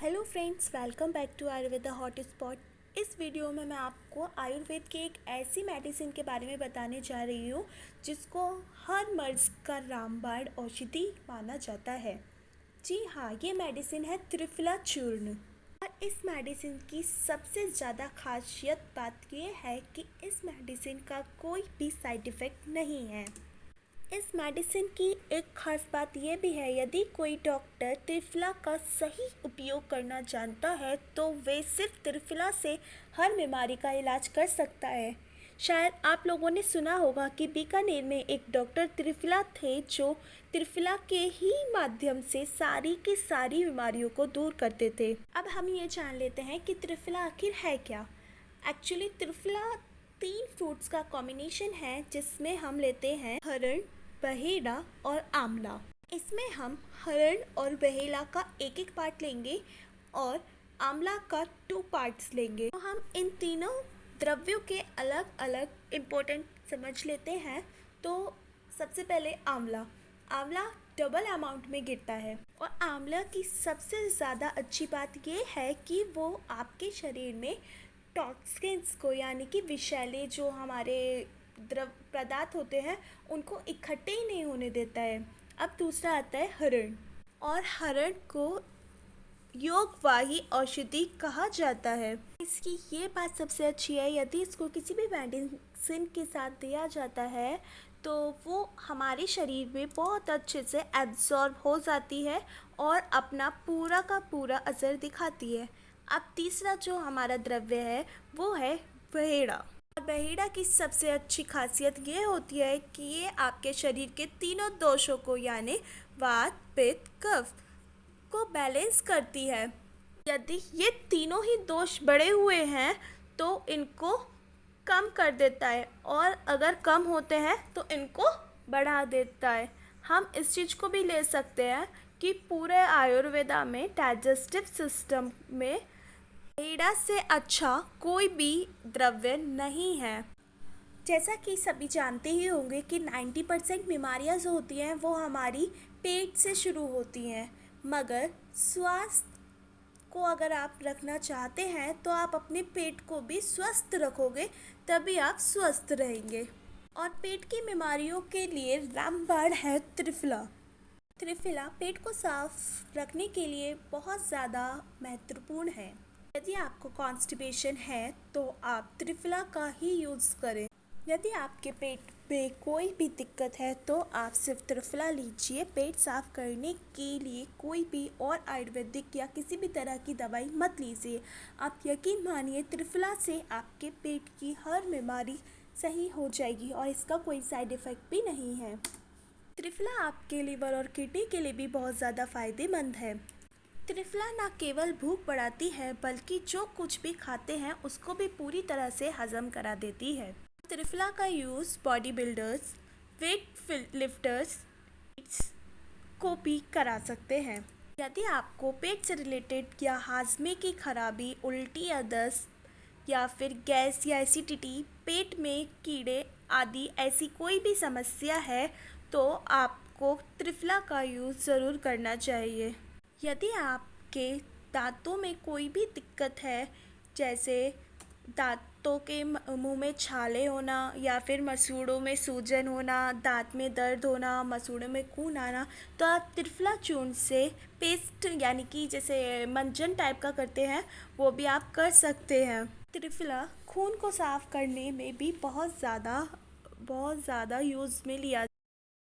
Hello friends, welcome back to Ayurveda hot spot. इस video में मैं आपको आयुर्वेद के एक ऐसी मेडिसिन के बारे में बताने जा रही हूँ जिसको हर मर्ज का रामबाण औषधि माना जाता है। जी हाँ, ये मेडिसिन है त्रिफला चूर्ण। और इस मेडिसिन की सबसे ज़्यादा खासियत बात ये है कि इस मेडिसिन का कोई भी साइड इफ़ेक्ट नहीं है। इस मेडिसिन की एक ख़ास बात यह भी है, यदि कोई डॉक्टर त्रिफला का सही उपयोग करना जानता है तो वे सिर्फ त्रिफला से हर बीमारी का इलाज कर सकता है। शायद आप लोगों ने सुना होगा कि बीकानेर में एक डॉक्टर त्रिफला थे जो त्रिफला के ही माध्यम से सारी की सारी बीमारियों को दूर करते थे। अब हम ये जान लेते हैं कि त्रिफला आखिर है क्या। एक्चुअली त्रिफला 3 फ्रूट्स का कॉम्बिनेशन है जिसमें हम लेते हैं हरण, बहेड़ा और आंवला। इसमें हम हरण और बहेड़ा का एक एक पार्ट लेंगे और आंवला का 2 पार्ट्स लेंगे। तो हम इन तीनों द्रव्यों के अलग अलग इम्पोर्टेंट समझ लेते हैं। तो सबसे पहले आंवला। आंवला डबल अमाउंट में गिरता है और आंवला की सबसे ज़्यादा अच्छी बात ये है कि वो आपके शरीर में टॉक्सिन्स को, यानी कि विषैले जो हमारे द्रव पदार्थ होते हैं, उनको इकट्ठे ही नहीं होने देता है। अब दूसरा आता है हरण, और हरण को योगवाही औषधि कहा जाता है। इसकी ये बात सबसे अच्छी है, यदि इसको किसी भी मेडिसिन के साथ दिया जाता है तो वो हमारे शरीर में बहुत अच्छे से एब्जॉर्ब हो जाती है और अपना पूरा का पूरा असर दिखाती है। अब तीसरा जो हमारा द्रव्य है वो है बहेड़ा। और बहेड़ा की सबसे अच्छी खासियत ये होती है कि ये आपके शरीर के तीनों दोषों को, यानी वात, पित्त, कफ को बैलेंस करती है। यदि ये तीनों ही दोष बढ़े हुए हैं तो इनको कम कर देता है, और अगर कम होते हैं तो इनको बढ़ा देता है। हम इस चीज़ को भी ले सकते हैं कि पूरे आयुर्वेदा में डाइजेस्टिव सिस्टम में बहेड़ा से अच्छा कोई भी द्रव्य नहीं है। जैसा कि सभी जानते ही होंगे कि 90% बीमारियां जो होती हैं वो हमारी पेट से शुरू होती हैं, मगर स्वास्थ्य को अगर आप रखना चाहते हैं तो आप अपने पेट को भी स्वस्थ रखोगे, तभी आप स्वस्थ रहेंगे। और पेट की बीमारियों के लिए रामबाण है त्रिफला। त्रिफला पेट को साफ रखने के लिए बहुत ज़्यादा महत्वपूर्ण है। यदि आपको कॉन्स्टिपेशन है तो आप त्रिफला का ही यूज़ करें। यदि आपके पेट में कोई भी दिक्कत है तो आप सिर्फ त्रिफला लीजिए। पेट साफ करने के लिए कोई भी और आयुर्वेदिक या किसी भी तरह की दवाई मत लीजिए। आप यकीन मानिए, त्रिफला से आपके पेट की हर बीमारी सही हो जाएगी और इसका कोई साइड इफ़ेक्ट भी नहीं है। त्रिफला आपके लिवर और किडनी के लिए भी बहुत ज़्यादा फ़ायदेमंद है। त्रिफला न केवल भूख बढ़ाती है बल्कि जो कुछ भी खाते हैं उसको भी पूरी तरह से हजम करा देती है। त्रिफला का use body builders, weight lifters को भी करा सकते हैं। यदि आपको पेट से रिलेटेड या हाजमे की खराबी, उल्टी या दस्त या फिर गैस या एसिडिटी, पेट में कीड़े आदि ऐसी कोई भी समस्या है तो आपको त्रिफला का यूज़ ज़रूर करना चाहिए। यदि आपके दांतों में कोई भी दिक्कत है, जैसे दांतों के मुंह में छाले होना या फिर मसूड़ों में सूजन होना, दांत में दर्द होना, मसूड़ों में खून आना, तो आप त्रिफला चूर्ण से पेस्ट, यानी कि जैसे मंजन टाइप का करते हैं, वो भी आप कर सकते हैं। त्रिफला खून को साफ करने में भी बहुत ज़्यादा यूज़ में लिया